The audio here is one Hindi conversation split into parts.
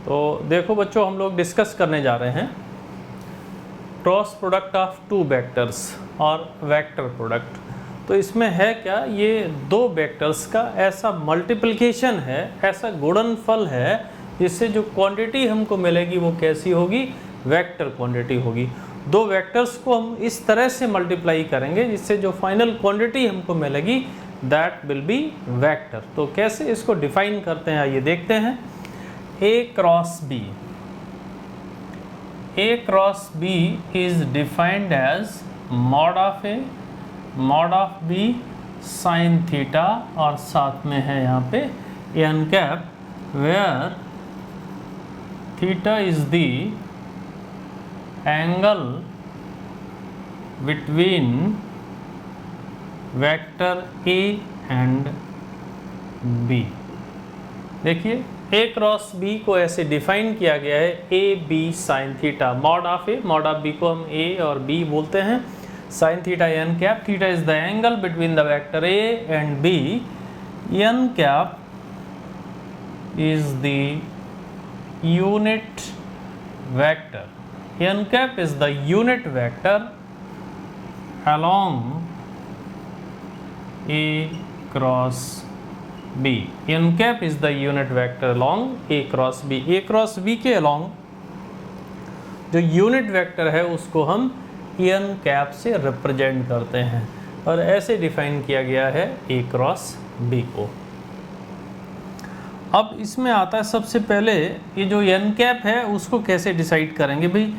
तो देखो बच्चों, हम लोग डिस्कस करने जा रहे हैं cross product of two vectors और वेक्टर प्रोडक्ट। तो इसमें है क्या, ये दो वेक्टर्स का ऐसा मल्टीप्लिकेशन है, ऐसा गुणनफल है, जिससे जो क्वांटिटी हमको मिलेगी वो कैसी होगी, वेक्टर क्वांटिटी होगी। दो वेक्टर्स को हम इस तरह से मल्टीप्लाई करेंगे जिससे जो फाइनल क्वांटिटी हमको मिलेगी दैट विल बी वेक्टर। तो कैसे इसको डिफाइन करते हैं आइए देखते हैं। A cross B, A cross B is defined as mod of A mod of B sin theta, और साथ में है यहाँ पे n cap, where theta is the angle between vector A and B। देखिए A क्रॉस B को ऐसे डिफाइन किया गया है, A B sine theta, mod of A mod of B को हम A और B बोलते हैं, sine theta n cap, theta is the angle between the vector A and B, n cap is the unit vector, n cap is the unit vector along A cross B, n cap is the unit vector along A cross B, A cross B के along जो यूनिट वेक्टर है उसको हम n कैप से रिप्रेजेंट करते हैं, और ऐसे डिफाइन किया गया है A क्रॉस B को। अब इसमें आता है सबसे पहले ये जो n कैप है उसको कैसे डिसाइड करेंगे भाई,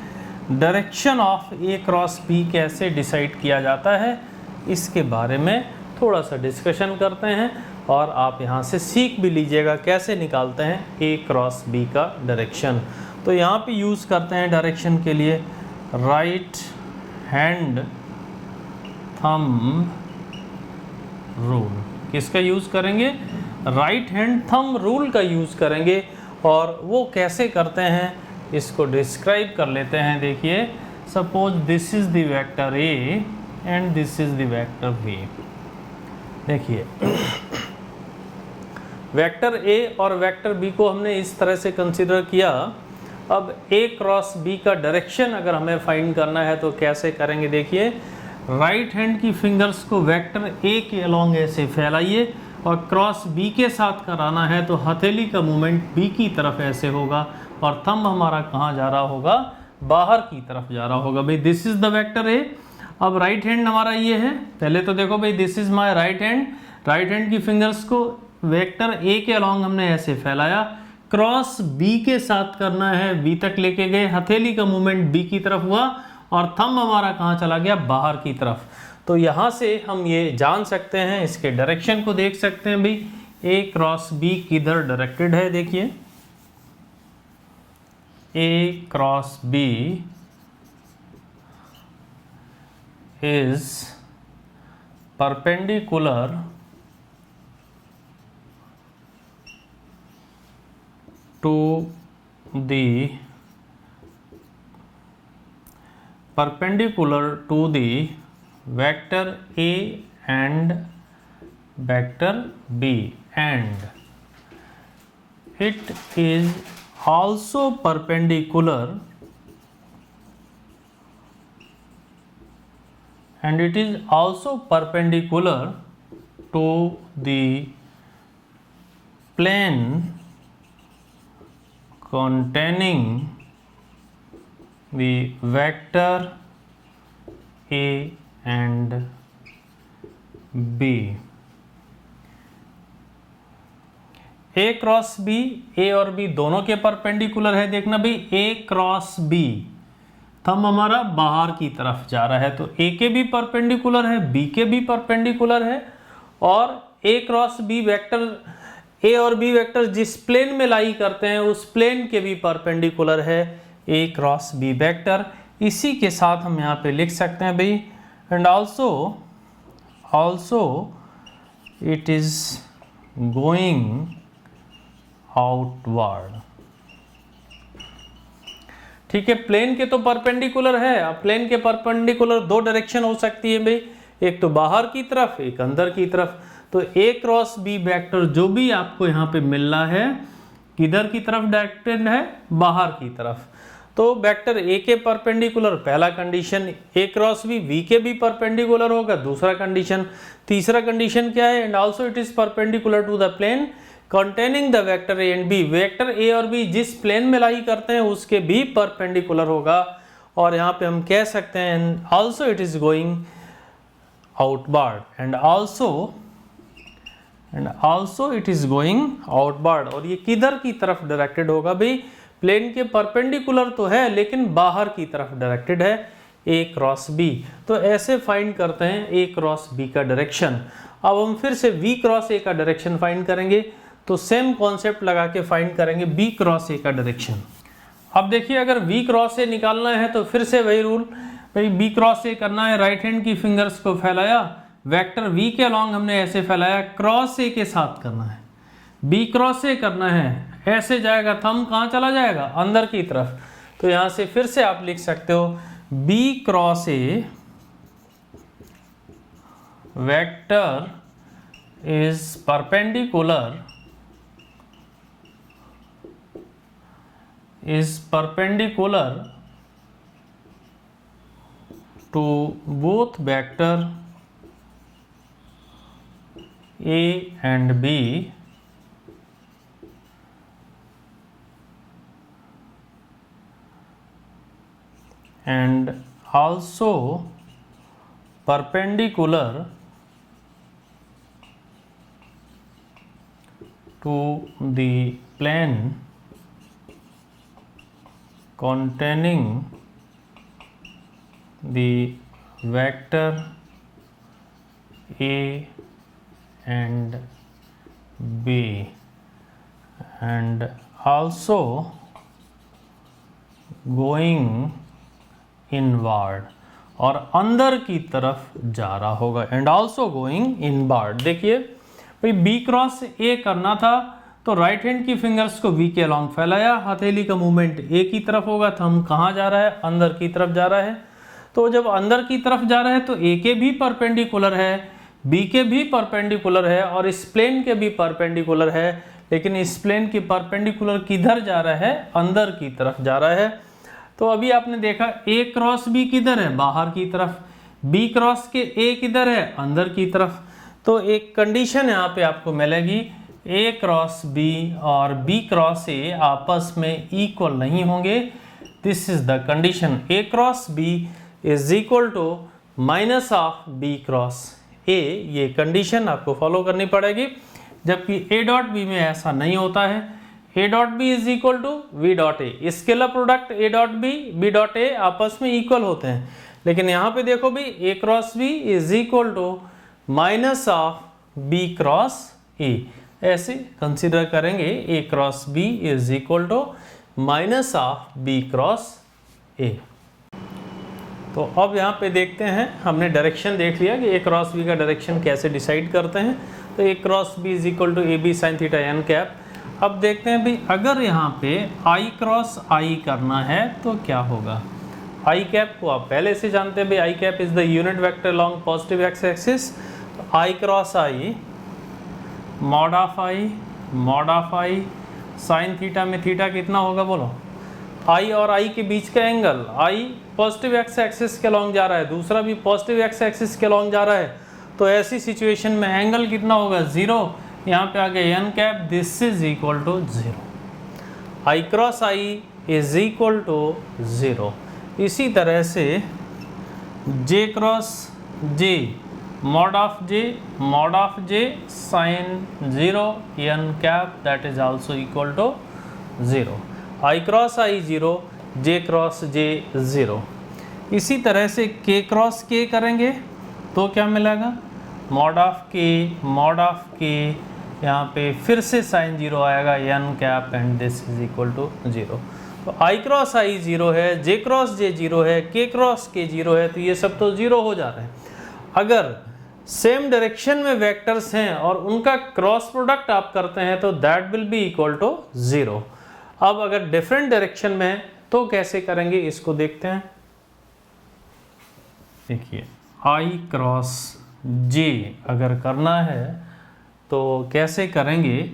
direction of A cross B कैसे डिसाइड किया जाता है, इसके बारे में थोड़ा सा डिस्कशन करते हैं, और आप यहाँ से सीख भी लीजिएगा कैसे निकालते हैं A क्रॉस B का डायरेक्शन। तो यहाँ पे यूज़ करते हैं डायरेक्शन के लिए राइट हैंड थंब रूल। किसका यूज़ करेंगे, राइट हैंड थंब रूल का यूज़ करेंगे, और वो कैसे करते हैं इसको डिस्क्राइब कर लेते हैं। देखिए, suppose this is the vector A and this is the vector B। देखिए वेक्टर A और वेक्टर B को हमने इस तरह से कंसिडर किया। अब A क्रॉस B का डायरेक्शन अगर हमें फाइंड करना है तो कैसे करेंगे, देखिए राइट हैंड की फिंगर्स को वेक्टर A के अलोंग ऐसे फैलाइए, और क्रॉस B के साथ कराना है तो हथेली का मूवमेंट B की तरफ ऐसे होगा, और थंब हमारा कहाँ जा रहा होगा, बाहर की तरफ जा रहा होगा। भाई this is the vector A। अब राइट हैंड हमारा ये है, पहले तो देखो भाई this is my right hand, right hand की फिंगर्स को वेक्टर A के अलोंग हमने ऐसे फैलाया, क्रॉस B के साथ करना है, B तक लेके गए, हथेली का मूवमेंट B की तरफ हुआ, और थंब हमारा कहाँ चला गया, बाहर की तरफ। तो यहाँ से हम ये जान सकते हैं, इसके डायरेक्शन को देख सकते हैं भाई A क्रॉस B किधर डायरेक्टेड है। देखिए A cross B is perpendicular to the vector A and vector B, and it is also perpendicular to the plane containing the vector A and B। A cross B, A और B दोनों के परपेंडिकुलर है। देखना भाई A क्रॉस B, थंब हमारा बाहर की तरफ जा रहा है, तो A के भी परपेंडिकुलर है, B के भी परपेंडिकुलर है, और A cross B vector, A और B वेक्टर जिस प्लेन में लाई करते हैं उस प्लेन के भी परपेंडिकुलर है A क्रॉस B वेक्टर। इसी के साथ हम यहाँ पे लिख सकते हैं भाई, and also it is going outward. ठीक है, प्लेन के तो परपेंडिकुलर है। अब प्लेन के परपेंडिकुलर दो डायरेक्शन हो सकती है भाई, एक तो बाहर की तरफ, एक अंदर की तरफ। तो A क्रॉस B वेक्टर जो भी आपको यहाँ पे मिल रहा है किधर की तरफ डायरेक्टेड है, बाहर की तरफ। तो वेक्टर ए के परपेंडिकुलर पहला condition, A cross B V के भी परपेंडिकुलर होगा दूसरा कंडीशन। तीसरा कंडीशन क्या है, and also it is perpendicular to the plane containing the vector A and B, vector A और बी जिस प्लेन में लाई करते हैं उसके भी परपेंडिकुलर होगा। और यहाँ पे हम कह सकते हैं and also it is going outward, and also it is going outward. और ये किधर की तरफ डायरेक्टेड होगा भाई, प्लेन के परपेंडिकुलर तो है लेकिन बाहर की तरफ डायरेक्टेड है, ए क्रॉस बी। तो ऐसे फाइंड करते हैं ए क्रॉस बी का डायरेक्शन। अब हम फिर से वी क्रॉस ए का डायरेक्शन फाइंड करेंगे, तो सेम कॉन्सेप्ट लगा के फाइंड करेंगे बी क्रॉस ए का डायरेक्शन। अब देखिए अगर वी क्रॉस ए निकालना है तो फिर से वही रूल, भाई बी क्रॉस ए करना है, राइट हैंड की फिंगर्स को फैलाया, वेक्टर वी के अलॉन्ग हमने ऐसे फैलाया, क्रॉस ए के साथ करना है। बी क्रॉस ए करना है, ऐसे जाएगा, थंब कहाँ चला जाएगा, अंदर की तरफ। तो यहां से फिर से आप लिख सकते हो B cross A vector is perpendicular to both vector A and B and also perpendicular to the plane containing the vector A and B, and also going inward, और अंदर की तरफ जा रहा होगा, एंड ऑल्सो गोइंग इनवर्ड। देखिए भाई बी क्रॉस ए करना था तो राइट हैंड की फिंगर्स को वी के अलॉन्ग फैलाया, हथेली का मूवमेंट ए की तरफ होगा, थंब कहाँ जा रहा है, अंदर की तरफ जा रहा है। तो जब अंदर की तरफ जा रहा है तो ए के भी परपेंडिकुलर है, बी के भी परपेंडिकुलर है, और इस प्लेन के भी परपेंडिकुलर है, लेकिन इस प्लेन की परपेंडिकुलर किधर जा रहा है, अंदर की तरफ जा रहा है। तो अभी आपने देखा ए क्रॉस बी किधर है, बाहर की तरफ, बी क्रॉस के ए किधर है, अंदर की तरफ। तो एक कंडीशन यहाँ पे आपको मिलेगी, ए क्रॉस बी और बी क्रॉस ए आपस में इक्वल नहीं होंगे। This is the condition, A cross B is equal to minus of B cross A. ये कंडीशन आपको फॉलो करनी पड़ेगी, जबकि ए डॉट बी में ऐसा नहीं होता है। A dot B is equal to V dot A, scalar product A dot B B dot A आपस में इक्वल होते हैं, लेकिन यहाँ पे देखो भी A cross B is equal to minus of B cross A. ऐसे कंसिडर करेंगे A cross B is equal to minus of B cross A. तो अब यहाँ पे देखते हैं, हमने डायरेक्शन देख लिया कि ए क्रॉस बी का डायरेक्शन कैसे डिसाइड करते हैं। तो A cross B is equal to A B sine theta N cap. अब देखते हैं भाई अगर यहाँ पे आई क्रॉस आई करना है तो क्या होगा। आई कैप को आप पहले से जानते हैं भाई, I cap is the unit vector long positive X axis. तो I cross I mod of I sine theta में थीटा कितना होगा बोलो, आई और आई के बीच का angle, I positive X axis के लॉन्ग जा रहा है, दूसरा भी पॉजिटिव एक्स एक्सिस के लॉन्ग जा रहा है, तो ऐसी सिचुएशन में एंगल कितना होगा, जीरो। यहाँ पे आ गया N cap, this is equal to zero, I cross I is equal to zero. इसी तरह से J cross J mod of J sine zero N cap that is also equal to zero. I cross I zero, J cross J zero. इसी तरह से के क्रॉस के करेंगे तो क्या मिलेगा, मॉड ऑफ के यहाँ पे फिर से साइन जीरो आएगा, N cap and this is equal to zero. तो आई क्रॉस आई जीरो है, जे क्रॉस जे जीरो है, के क्रॉस के जीरो है, तो ये सब तो जीरो हो जा रहे हैं। अगर सेम डायरेक्शन में वेक्टर्स हैं और उनका क्रॉस प्रोडक्ट आप करते हैं तो that will be equal to zero. अब अगर डिफरेंट डायरेक्शन में है तो कैसे करेंगे इसको देखते हैं। देखिए आई क्रॉस जे अगर करना है तो कैसे करेंगे,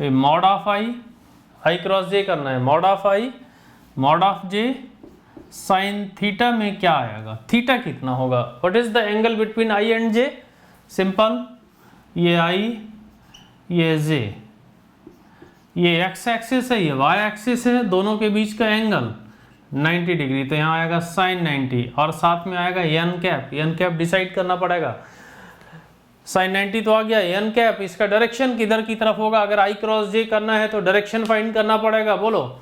mod of I I cross J करना है, mod of I mod of J sine theta में क्या आएगा, थीटा कितना होगा, what is the angle between I and J, simple, ये आई ये जे, ये एक्स एक्सिस है ये वाई एक्सिस है, दोनों के बीच का एंगल 90 डिग्री, तो यहाँ आएगा साइन 90 और साथ में आएगा एन कैप डिसाइड करना पड़ेगा। साइन 90 तो आ गया, एन कैप इसका डायरेक्शन किधर की तरफ होगा, अगर आई क्रॉस जे करना है तो डायरेक्शन फाइंड करना पड़ेगा, बोलो।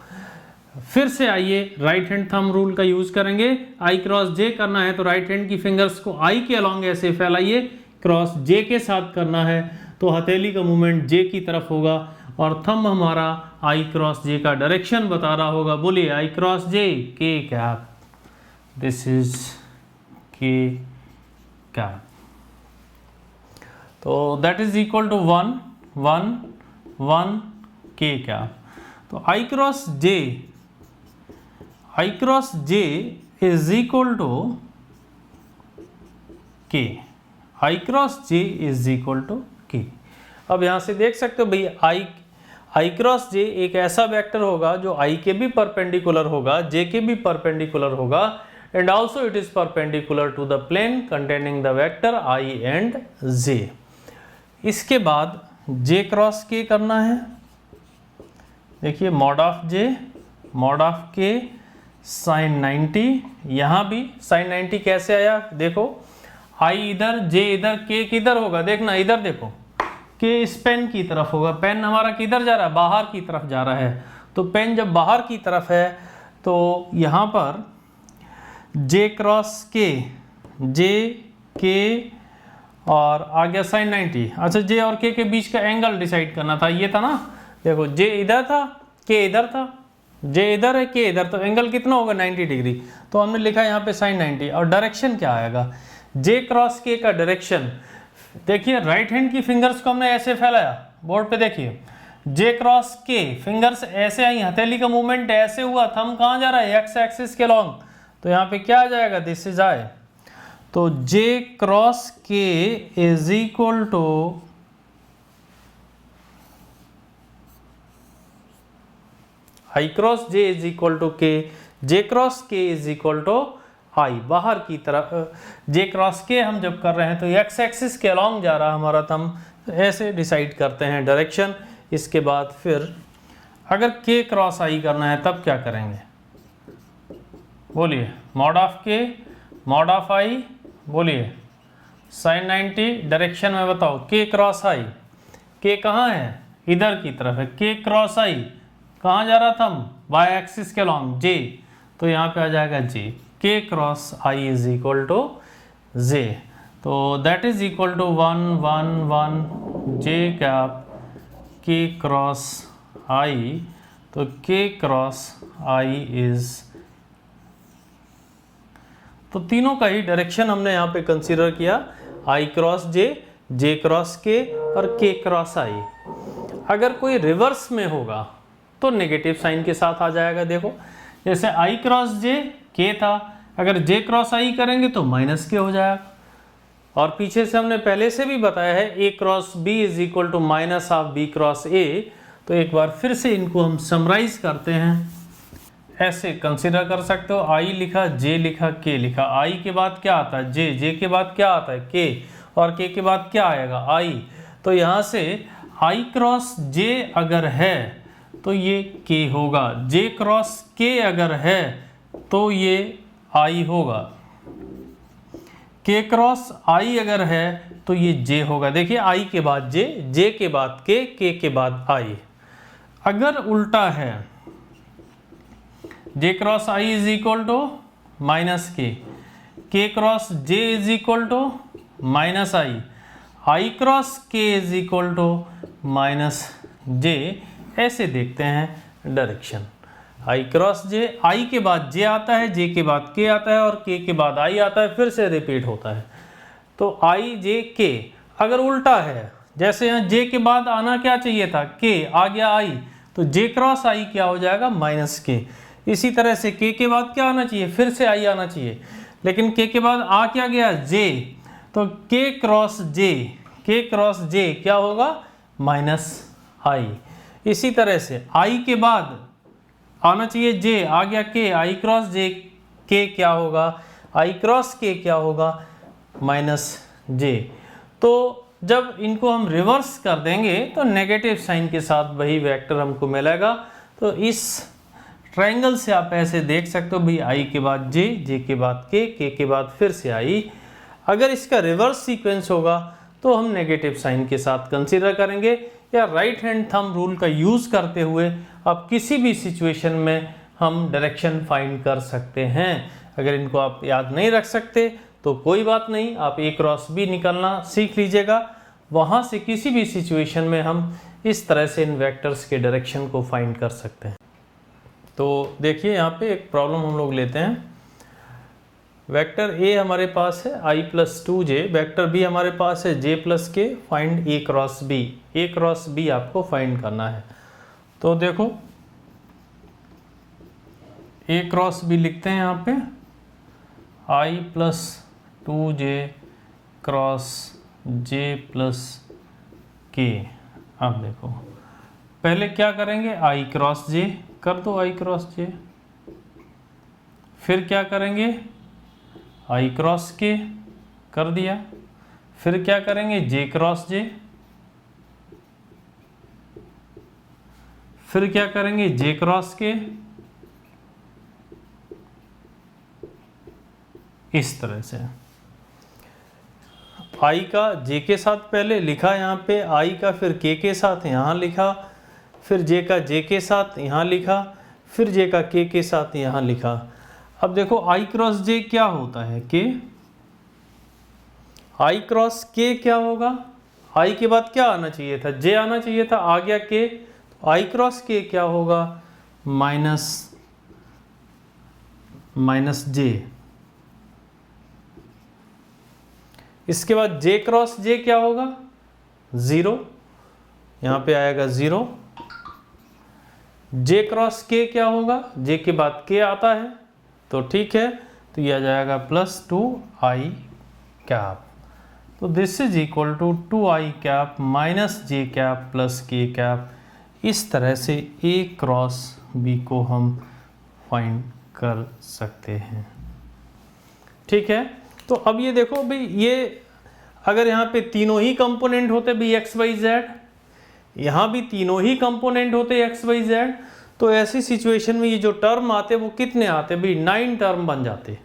फिर से आइए राइट हैंड थंब रूल का यूज करेंगे, आई क्रॉस जे करना है तो राइट हैंड की फिंगर्स को आई के अलोंग ऐसे फैलाइए, क्रॉस जे के साथ करना है तो हथेली का मूवमेंट जे की तरफ होगा और थंब हमारा आई क्रॉस जे का डायरेक्शन बता रहा होगा, बोलिए आई cross J K cap, this is K cap, तो that is equal to 1 1 1 K cap. तो I cross J is equal to K, I cross J is equal to K. अब यहां से देख सकते हो भाई आई क्रॉस जे एक ऐसा वेक्टर होगा जो आई के भी परपेंडिकुलर होगा, जे के भी परपेंडिकुलर होगा, and also it is perpendicular to the plane containing the vector I and J. इसके बाद जे क्रॉस के करना है, देखिए mod of J mod of K sine 90, यहाँ भी साइन 90 कैसे आया, देखो आई इधर जे इधर के किधर होगा, देखना इधर देखो, के इस पेन की तरफ होगा, पेन हमारा किधर जा रहा है, बाहर की तरफ जा रहा है, तो पेन जब बाहर की तरफ है तो यहाँ पर जे क्रॉस के और आ गया साइन 90। अच्छा जे और के बीच का एंगल डिसाइड करना था, ये था ना, देखो जे इधर था के इधर था, जे इधर है के इधर, तो एंगल कितना होगा 90 डिग्री, तो हमने लिखा यहाँ पे साइन 90। और डायरेक्शन क्या आएगा, जे क्रॉस के का डायरेक्शन, देखिए राइट हैंड की फिंगर्स को हमने ऐसे फैलाया, बोर्ड पे देखिए, जे क्रॉस के फिंगर्स ऐसे आई, हथेली का मूवमेंट ऐसे हुआ, थंब कहाँ जा रहा है एक्स एक्सिस के लॉन्ग, तो यहाँ पे क्या आ जाएगा, दिस इज आई, तो J cross K is equal to I cross J is equal to K, J cross K is equal to I, बाहर की तरफ जे क्रॉस के हम जब कर रहे हैं तो एक्स एक्सिस के अलॉन्ग जा रहा है हमारा थंब, तो ऐसे डिसाइड करते हैं डायरेक्शन। इसके बाद फिर अगर के क्रॉस आई करना है तब क्या करेंगे, बोलिए मॉड ऑफ के मॉड ऑफ आई, बोलिए साइन 90, डायरेक्शन में बताओ, के क्रॉस आई, के कहाँ है इधर की तरफ है, के क्रॉस आई कहाँ जा रहा था, वाई एक्सिस के लॉन्ग जे, तो यहाँ पे आ जाएगा J, K cross I is equal to J, तो that is equal to 1 1 1 J cap K cross I, तो के क्रॉस आई इज, तो तीनों का ही डायरेक्शन हमने यहाँ पे कंसीडर किया, आई क्रॉस जे क्रॉस के और के क्रॉस आई। अगर कोई रिवर्स में होगा तो नेगेटिव साइन के साथ आ जाएगा, देखो जैसे आई क्रॉस जे के था, अगर जे क्रॉस आई करेंगे तो माइनस के हो जाएगा, और पीछे से हमने पहले से भी बताया है A cross B is equal to minus of B cross A, तो एक बार फिर से इनको हम समराइज करते हैं, ऐसे कंसिडर कर सकते हो, आई लिखा जे लिखा के लिखा, आई के बाद क्या आता है जे के बाद क्या आता है के, और के बाद क्या आएगा आई, तो यहाँ से आई क्रॉस जे अगर है तो ये के होगा, जे क्रॉस के अगर है तो ये आई होगा, के क्रॉस आई अगर है तो ये जे होगा। देखिए आई के बाद जे के बाद के बाद आई। अगर उल्टा है, J cross I is equal to minus K cross J is equal to minus I cross K is equal to minus J, ऐसे देखते हैं डायरेक्शन। आई क्रॉस जे, आई के बाद जे आता है, जे के बाद के आता है और के बाद आई आता है, फिर से रिपीट होता है। तो आई जे के अगर उल्टा है, जैसे यहाँ जे के बाद आना क्या चाहिए था के, आ गया आई, तो जे क्रॉस आई क्या हो जाएगा माइनस के। इसी तरह से के बाद क्या आना चाहिए, फिर से आई आना चाहिए, लेकिन के बाद आ क्या गया जे, तो के क्रॉस जे क्या होगा माइनस आई। इसी तरह से आई के बाद आना चाहिए जे, आ गया के, आई क्रॉस जे के क्या होगा, आई क्रॉस के क्या होगा, माइनस जे। तो जब इनको हम रिवर्स कर देंगे तो नेगेटिव साइन के साथ वही वेक्टर हमको मिलेगा। तो इस ट्रायंगल से आप ऐसे देख सकते हो भाई, आई के बाद जे, जे के बाद के बाद फिर से आई। अगर इसका रिवर्स सीक्वेंस होगा तो हम नेगेटिव साइन के साथ कंसीडर करेंगे, या राइट हैंड थंब रूल का यूज़ करते हुए आप किसी भी सिचुएशन में हम डायरेक्शन फाइंड कर सकते हैं। अगर इनको आप याद नहीं रख सकते तो कोई बात नहीं, आप ए क्रॉस बी निकालना सीख लीजिएगा, वहाँ से किसी भी सिचुएशन में हम इस तरह से इन वेक्टर्स के डायरेक्शन को फाइंड कर सकते हैं। तो देखिए यहाँ पे एक प्रॉब्लम हम लोग लेते हैं। वेक्टर ए हमारे पास है i+2j, वेक्टर बी हमारे पास है j+k, find A cross B. A cross B आपको फाइंड करना है। तो देखो ए क्रॉस बी लिखते हैं यहाँ पे i+2j क्रॉस j+k। अब देखो पहले क्या करेंगे, i क्रॉस j कर दो, i क्रॉस j, फिर क्या करेंगे i क्रॉस k कर दिया, फिर क्या करेंगे j क्रॉस j, फिर क्या करेंगे j क्रॉस k, इस तरह से i का j के साथ पहले लिखा यहाँ पे, i का फिर k के साथ यहाँ लिखा, फिर j का j के साथ यहाँ लिखा, फिर j का k के साथ यहाँ लिखा। अब देखो i क्रॉस j क्या होता है, k, i क्रॉस k क्या होगा, i के बाद क्या आना चाहिए था, j आना चाहिए था, आ गया k, तो i क्रॉस k क्या होगा, माइनस j। इसके बाद j क्रॉस j क्या होगा, 0, यहाँ पे आएगा 0। j क्रॉस k क्या होगा, j के बाद k आता है तो ठीक है, तो यह आ जाएगा +2i कैप। तो this is equal to 2i cap minus j cap plus k cap. इस तरह से a क्रॉस b को हम फाइंड कर सकते हैं। ठीक है, तो अब ये देखो भाई, ये अगर यहाँ पे तीनों ही कंपोनेंट होते भाई x y z, यहाँ भी तीनों ही कंपोनेंट होते x y z, तो ऐसी सिचुएशन में ये जो टर्म आते वो कितने आते भाई, 9 टर्म बन जाते।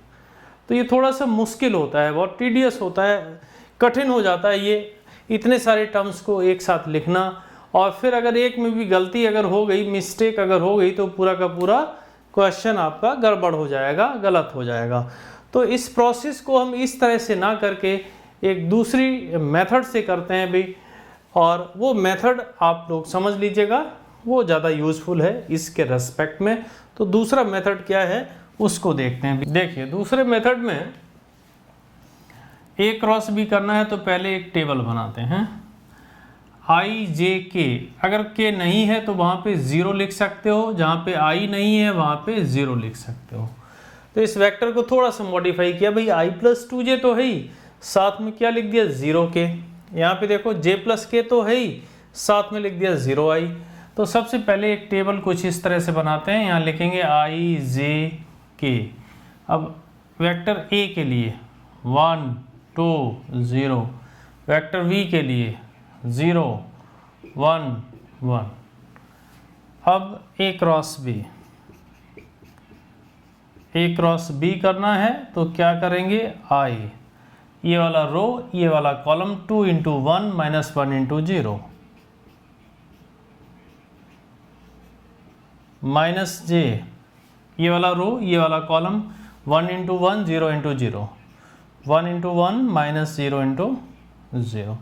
तो ये थोड़ा सा मुश्किल होता है, बहुत टीडियस होता है, कठिन हो जाता है ये इतने सारे टर्म्स को एक साथ लिखना। और फिर अगर एक में भी गलती अगर हो गई, मिस्टेक अगर हो गई, तो पूरा का पूरा क्वेश्चन आपका गड़बड़ हो जाएगा, गलत हो जाएगा। तो इस प्रोसेस को हम इस तरह से ना करके एक दूसरी मेथड से करते हैं भाई, और वो मेथड आप लोग समझ लीजिएगा, वो ज़्यादा यूज़फुल है इसके रेस्पेक्ट में। तो दूसरा मेथड क्या है उसको देखते हैं। देखिए दूसरे मेथड में ए क्रॉस बी करना है तो पहले एक टेबल बनाते हैं, i j k। अगर k नहीं है तो वहाँ पे 0 लिख सकते हो, जहाँ पे i नहीं है वहाँ पे 0 लिख सकते हो। तो इस वेक्टर को थोड़ा सा मॉडिफाई किया भाई, i+2j तो है ही, साथ में क्या लिख दिया 0k। यहाँ पे देखो j+k तो है ही, साथ में लिख दिया 0i। तो सबसे पहले एक टेबल कुछ इस तरह से बनाते हैं, यहाँ लिखेंगे i j k। अब वेक्टर a के लिए 1 2 0, वेक्टर v के लिए 0 1 1। अब a क्रॉस b करना है तो क्या करेंगे, i, ये वाला रो, ये वाला कॉलम, 2 × 1 माइनस 1 × 0, माइनस j, ये वाला रो, ये वाला कॉलम, 1 × 1 0 × 0, 1 × 1 माइनस 0 × 0।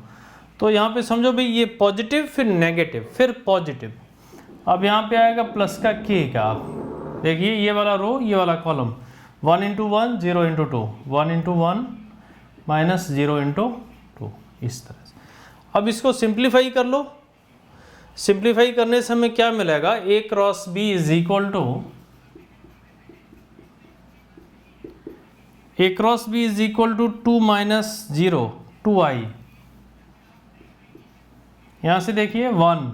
तो यहाँ पे समझो भाई ये पॉजिटिव फिर नेगेटिव फिर पॉजिटिव। अब यहाँ पे आएगा प्लस का k का, आप देखिए ये वाला रो, ये वाला कॉलम, 1 × 1 0 × 2, 1 × 1 माइनस 0 × 2, इस तरह से। अब इसको सिंप्लीफाई कर लो। सिंप्लीफाई करने से हमें क्या मिलेगा, a cross b is equal to, a cross b is equal to 2 minus 0 2i। यहाँ से देखिए 1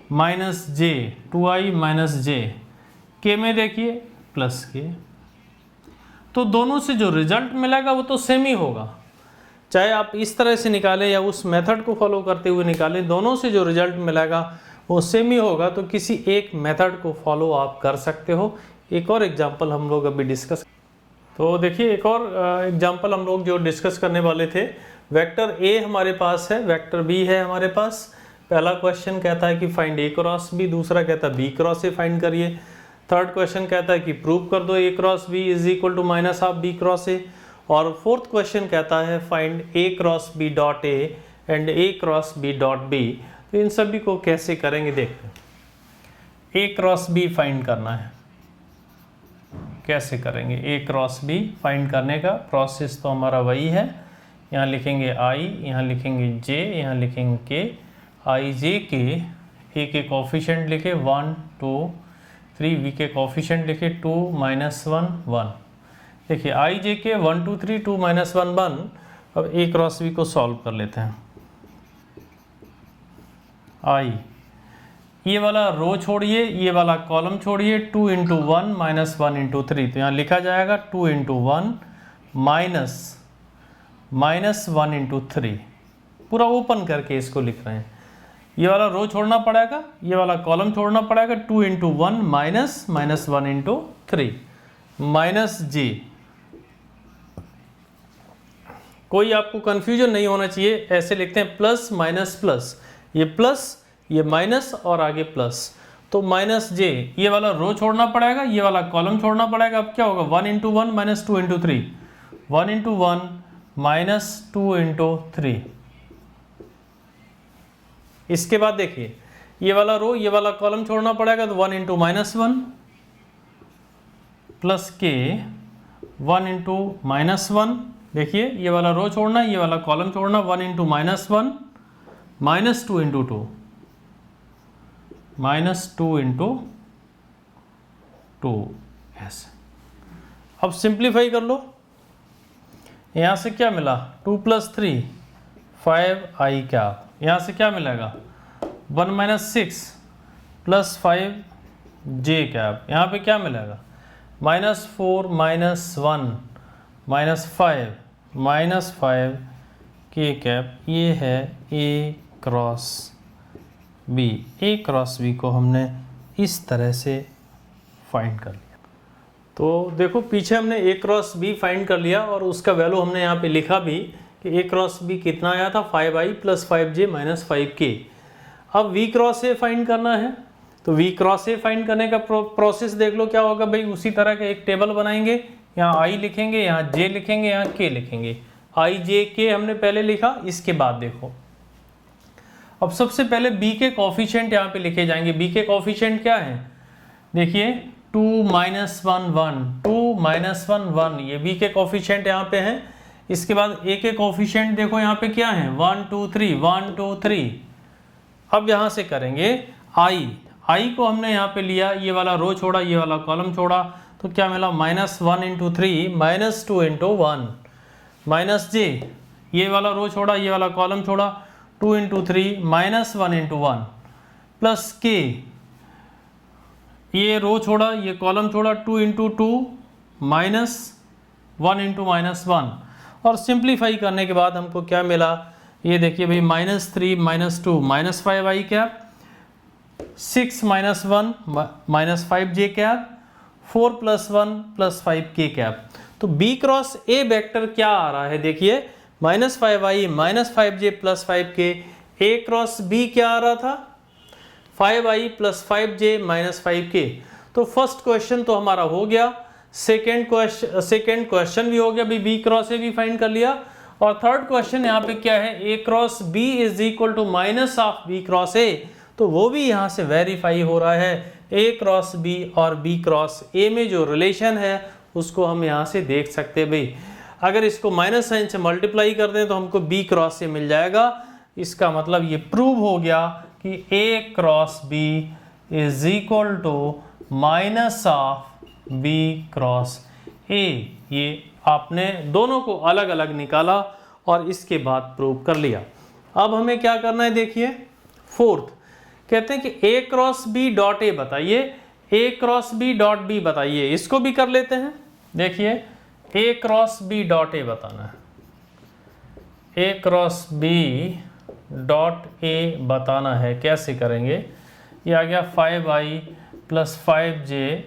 माइनस जे, 2i माइनस जे, के में देखिए प्लस के। तो दोनों से जो रिजल्ट मिलेगा वो तो सेम ही होगा, चाहे आप इस तरह से निकालें या उस मेथड को फॉलो करते हुए निकालें, दोनों से जो रिजल्ट मिलेगा वो सेम ही होगा। तो किसी एक मेथड को फॉलो आप कर सकते हो। एक और एग्जांपल हम लोग अभी डिस्कस, तो देखिए एक और एग्जांपल हम लोग जो डिस्कस करने वाले थे, वेक्टर ए हमारे पास है, वेक्टर बी है हमारे पास। पहला क्वेश्चन कहता है कि फाइंड ए क्रॉस बी, दूसरा कहता है बी क्रॉस ए फाइंड करिए, थर्ड क्वेश्चन कहता है कि प्रूव कर दो A cross B is equal to minus half B cross A, और फोर्थ क्वेश्चन कहता है find A cross B dot A and A cross B dot B. तो इन सभी को कैसे करेंगे देखते हैं। ए क्रॉस बी फाइंड करना है, कैसे करेंगे? ए क्रॉस बी फाइंड करने का प्रोसेस तो हमारा वही है, यहाँ लिखेंगे आई, यहाँ लिखेंगे जे, यहाँ लिखेंगे के। आई जे के, ए के कोफिशिएंट लिखे 1 2 3, बी के कोफिशिएंट लिखे 2 -1 1। देखिए आई जे के 1 2 3 2 -1 1। अब ए क्रॉस बी को सॉल्व कर लेते हैं। आई, ये वाला रो छोड़िए, ये वाला कॉलम छोड़िए, 2 × 1 - 1 × 3, तो यहाँ लिखा जाएगा 2 × 1 -1 × 3। पूरा ओपन करके इसको लिख रहे हैं। ये वाला रो छोड़ना पड़ेगा, ये वाला कॉलम छोड़ना पड़ेगा, 2 × 1 -1 × 3 माइनस जे। कोई आपको कंफ्यूजन नहीं होना चाहिए, ऐसे लिखते हैं प्लस माइनस प्लस, ये प्लस ये माइनस और आगे प्लस, तो माइनस जे। ये वाला रो छोड़ना पड़ेगा, ये वाला कॉलम छोड़ना पड़ेगा। अब क्या होगा? 1 × 1 -2 × 3, 1 × 1 -2 × 3। इसके बाद देखिए ये वाला रो ये वाला कॉलम छोड़ना पड़ेगा, तो 1 × -1 प्लस के 1 × -1। देखिए ये वाला रो छोड़ना, ये वाला कॉलम छोड़ना, 1 × -1 -2 × 2 -2 × 2 ऐसे। अब सिंप्लीफाई कर लो, यहाँ से क्या मिला? 2 + 3 5i कैप। यहाँ से क्या मिलेगा? 1 - 6 + 5j कैप। यहाँ पे क्या मिलेगा? -4 -1 -5 k कैप। ये है a cross b। a cross b को हमने इस तरह से फाइंड कर लिया। तो देखो पीछे हमने a क्रॉस b फाइंड कर लिया और उसका वैल्यू हमने यहाँ पे लिखा भी कि a क्रॉस b कितना आया था? 5i + 5j - 5k। अब v क्रॉस a फाइंड करना है, तो v क्रॉस a फाइंड करने का प्रोसेस देख लो क्या होगा भाई। उसी तरह का एक टेबल बनाएंगे, यहाँ i लिखेंगे, यहाँ j लिखेंगे, यहाँ k लिखेंगे। i j k हमने पहले लिखा। इसके बाद देखो अब सबसे पहले b के कोफिशिएंट यहाँ पे लिखे जाएंगे। b के कोफिशिएंट क्या है? देखिए 2 - 1 1, 2 - 1 1, ये b के कोफिशिएंट यहाँ पे हैं। इसके बाद a के कोफिशिएंट देखो यहाँ पे क्या है? 1 2 3 1 2 3। अब यहाँ से करेंगे i को हमने यहाँ पे लिया, ये वाला रो छोड़ा, ये वाला कॉलम छोड़ा, तो क्या मिला? -1 × 3 -2 × 1 माइनस j। ये वाला रो छोड़ा, ये वाला कॉलम छोड़ा, 2 × 3 -1 × 1 प्लस k। ये रो छोड़ा, ये कॉलम छोड़ा, 2 × 2 -1 × -1। और सिंप्लीफाई करने के बाद हमको क्या मिला? ये देखिए भाई -3 -2 -5i cap, 6 - 1 -5j cap, 4 + 1 + 5k cap. तो b क्रॉस a वेक्टर क्या आ रहा है? देखिए -5i -5j + 5k। a cross b क्या आ रहा था? 5i + 5j - 5k। तो फर्स्ट क्वेश्चन तो हमारा हो गया, सेकेंड क्वेश्चन भी हो गया, भी b क्रॉस a भी फाइंड कर लिया। और थर्ड क्वेश्चन यहाँ पे क्या है? a cross b = -b cross a, तो वो भी यहाँ से वेरीफाई हो रहा है। a क्रॉस b और b क्रॉस a में जो रिलेशन है उसको हम यहाँ से देख सकते हैं भाई। अगर इसको माइनस साइन से मल्टीप्लाई कर दें तो हमको b क्रॉस a मिल जाएगा। इसका मतलब ये प्रूव हो गया कि a cross b = -b cross a। ये आपने दोनों को अलग अलग निकाला और इसके बाद प्रूव कर लिया। अब हमें क्या करना है? देखिए फोर्थ, कहते हैं कि ए क्रॉस बी डॉट ए बताइए, ए क्रॉस बी डॉट बी बताइए। इसको भी कर लेते हैं। देखिए ए क्रॉस बी डॉट ए बताना है, ए क्रॉस बी डॉट ए बताना है। कैसे करेंगे? ये आ गया 5i प्लस 5j,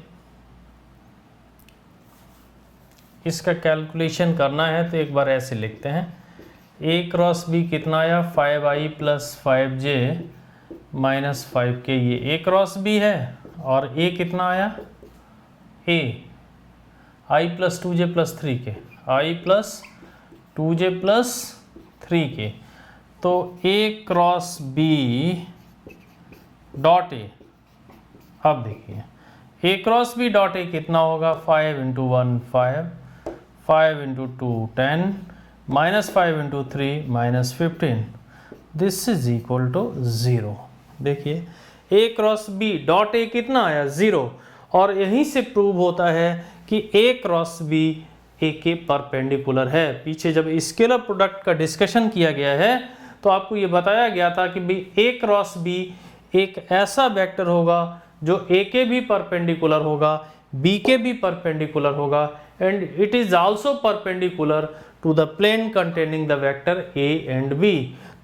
इसका कैलकुलेशन करना है तो एक बार ऐसे लिखते हैं, ए क्रॉस बी कितना आया 5i plus 5j minus 5k, ये ए क्रॉस बी है, और ए कितना आया A i plus 2j plus 3k, i plus 2j plus 3k, तो A cross B dot A. अब देखिए A cross B dot A कितना होगा, 5 into 1 5, 5 into 2 10, minus 5 into 3 minus 15, this is equal to 0। देखिए A cross B dot A कितना आया 0, और यहीं से प्रूव होता है कि ए क्रॉस बी ए के परपेंडिकुलर है। पीछे जब स्केलर प्रोडक्ट का डिस्कशन किया गया है तो आपको ये बताया गया था कि भाई ए क्रॉस बी एक ऐसा वेक्टर होगा जो ए के भी परपेंडिकुलर होगा, बी के भी परपेंडिकुलर होगा, and it is also perpendicular to the plane containing the vector A and B.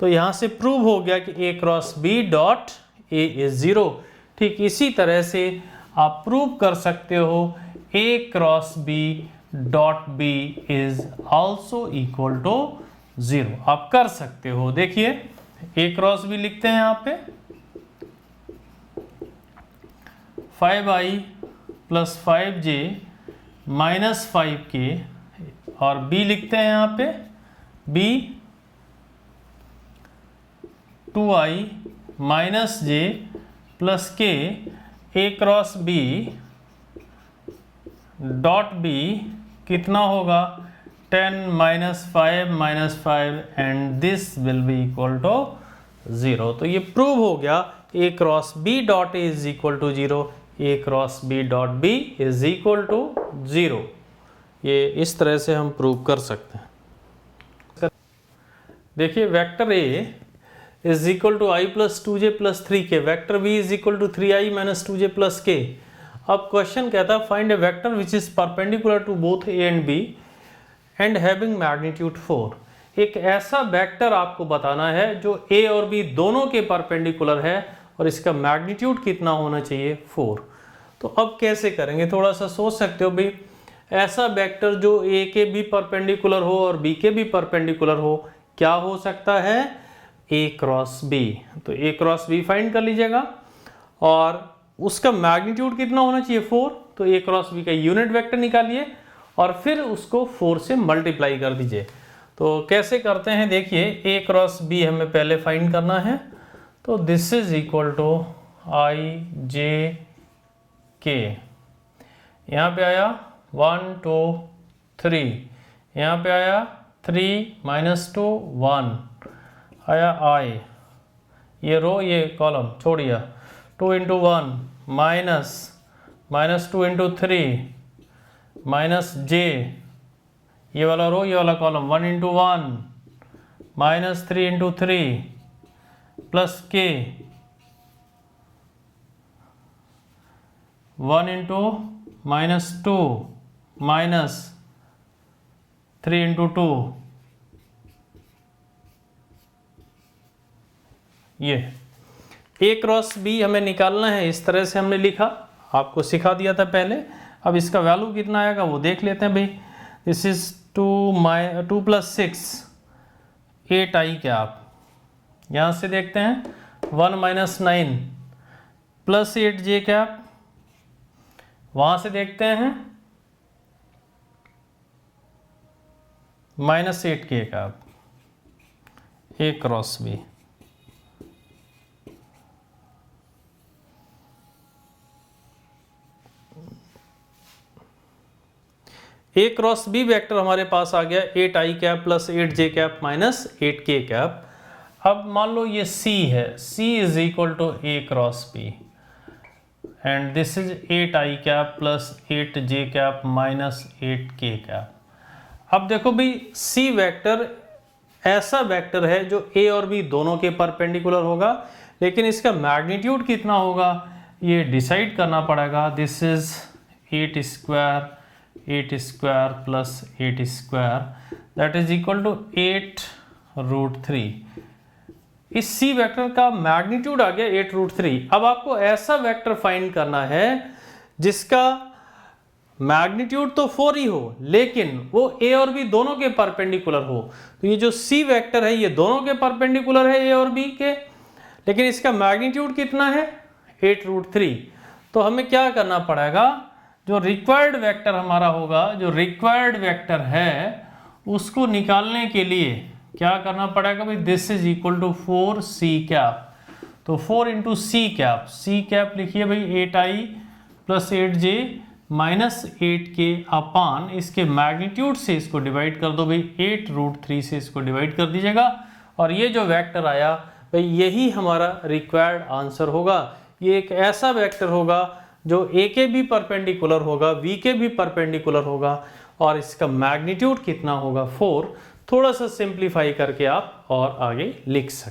तो यहाँ से प्रूव हो गया कि A cross B dot A is 0। ठीक इसी तरह से आप प्रूव कर सकते हो A cross B dot B is also equal to 0। आप कर सकते हो। देखिए ए क्रॉस बी लिखते हैं यहाँ पे 5i plus 5j minus 5k, और b लिखते हैं यहाँ पे b 2i minus j plus k, a cross b dot b कितना होगा 10 minus 5 and this will be equal to 0। तो ये प्रूव हो गया a cross b dot a is equal to 0, a cross b dot b is equal to 0। ये इस तरह से हम प्रूव कर सकते हैं। देखिए vector a is equal to i plus 2j plus 3k, vector b is equal to 3i minus 2j plus k। अब क्वेश्चन कहता है find a vector which is perpendicular to both a and b and having magnitude 4। एक ऐसा वेक्टर आपको बताना है जो a और b दोनों के परपेंडिकुलर है और इसका मैग्नीट्यूड कितना होना चाहिए 4। तो अब कैसे करेंगे, थोड़ा सा सोच सकते हो भाई, ऐसा वेक्टर जो a के भी परपेंडिकुलर हो और b के भी परपेंडिकुलर हो, क्या हो सकता है a क्रॉस b। तो a क्रॉस b फाइंड कर लीजिएगा और उसका मैग्नीट्यूड कितना होना चाहिए 4। तो a क्रॉस b का यूनिट वेक्टर निकालिए और फिर उसको 4 से मल्टीप्लाई कर दीजिए। तो कैसे करते हैं, देखिए a क्रॉस b हमें पहले फाइंड करना है। तो this is equal to i j k, यहाँ पे आया 1 2 3, यहाँ पे आया 3 माइनस 2 1, आया i, ये रो ये कॉलम छोड़ दिया, 2 into 1 minus 2 into 3 minus j, ये वाला रो ये वाला column 1 into 1 minus 3 into 3 plus k 1 into minus 2 minus 3 into 2, ये a क्रॉस b हमें निकालना है। इस तरह से हमने लिखा, आपको सिखा दिया था पहले। अब इसका वैल्यू कितना आएगा वो देख लेते हैं भाई। This is 2 plus 6 8i cap, यहाँ से देखते हैं 1 माइनस 9 प्लस 8j कैप, वहाँ से देखते हैं minus 8k cap, a cross b। A cross B vector हमारे पास आ गया 8i cap plus 8j cap minus 8k cap. अब मान लो ये C है, C is equal to A cross B and this is 8i cap plus 8j cap minus 8k cap. अब देखो भाई C वेक्टर ऐसा वेक्टर है जो A और B दोनों के परपेंडिकुलर होगा, लेकिन इसका मैग्नीट्यूड कितना होगा ये डिसाइड करना पड़ेगा। This is 8 square plus 8 square that is equal to 8√3। इस सी वेक्टर का मैग्नीट्यूड आ गया 8√3। अब आपको ऐसा वेक्टर फाइंड करना है जिसका मैग्नीट्यूड तो 4 ही हो लेकिन वो ए और बी दोनों के परपेंडिकुलर हो। तो ये जो सी वेक्टर है ये दोनों के परपेंडिकुलर है ए और बी के, लेकिन इसका मैग्नीट्यूड कितना है 8√3। तो हमें क्या करना पड़ेगा, जो रिक्वायर्ड वेक्टर हमारा होगा, जो रिक्वायर्ड वेक्टर है उसको निकालने के लिए क्या करना पड़ेगा भाई, this is equal to 4c cap. तो 4 इंटू सी कैप लिखिए भाई 8i plus 8j minus 8k अपान इसके मैग्नीट्यूड से इसको डिवाइड कर दो भाई, 8√3 से इसको डिवाइड कर दीजिएगा और ये जो वेक्टर आया भाई यही हमारा रिक्वायर्ड आंसर होगा। ये एक ऐसा वेक्टर होगा जो ए के भी परपेंडिकुलर होगा, बी के भी परपेंडिकुलर होगा और इसका मैग्नीट्यूड कितना होगा 4। थोड़ा सा सिंप्लीफाई करके आप और आगे लिख सकते हैं।